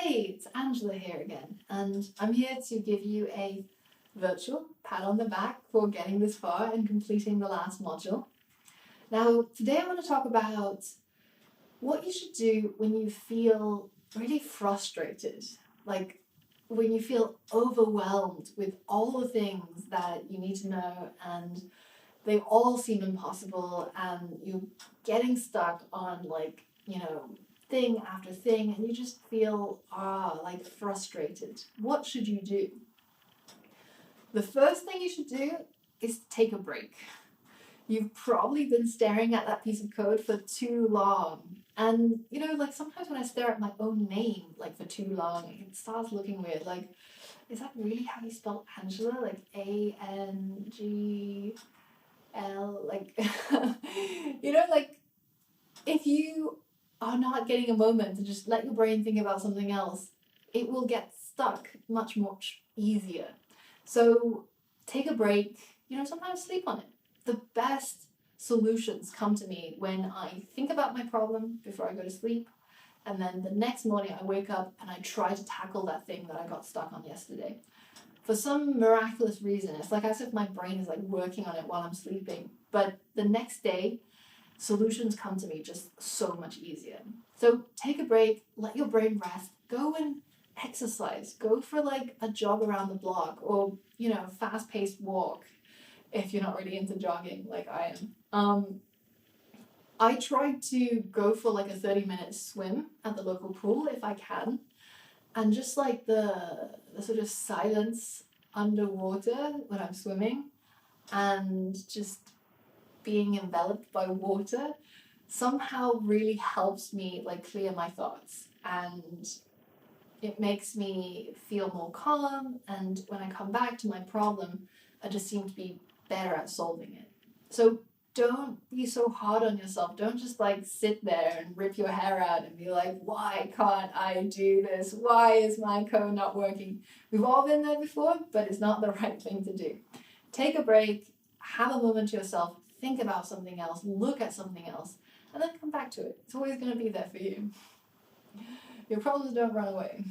Hey, it's Angela here again, and I'm here to give you a virtual pat on the back for getting this far and completing the last module. Now, today I want to talk about what you should do when you feel really frustrated, like when you feel overwhelmed with all the things that you need to know and they all seem impossible and you're getting stuck on thing after thing and you just feel frustrated. What should you do? The first thing you should do is take a break. You've probably been staring at that piece of code for too long. And sometimes when I stare at my own name for too long, it starts looking weird. Is that really how you spell Angela? Angl, if you are not getting a moment to just let your brain think about something else, it will get stuck much easier. So take a break, sometimes sleep on it. The best solutions come to me when I think about my problem before I go to sleep, and then the next morning I wake up and I try to tackle that thing that I got stuck on yesterday. For some miraculous reason, it's as if my brain is working on it while I'm sleeping. But the next day, solutions come to me just so much easier. So take a break, let your brain rest, go and exercise, go for a jog around the block or, fast-paced walk if you're not really into jogging like I am. I try to go for a 30-minute swim at the local pool if I can. And just the sort of silence underwater when I'm swimming and just being enveloped by water somehow really helps me clear my thoughts, and it makes me feel more calm, and when I come back to my problem I just seem to be better at solving it. So don't be so hard on yourself. Don't just sit there and rip your hair out and be why can't I do this? Why is my code not working? We've all been there before, but it's not the right thing to do. Take a break, have a moment to yourself, think about something else, look at something else, and then come back to it. It's always going to be there for you. Your problems don't run away.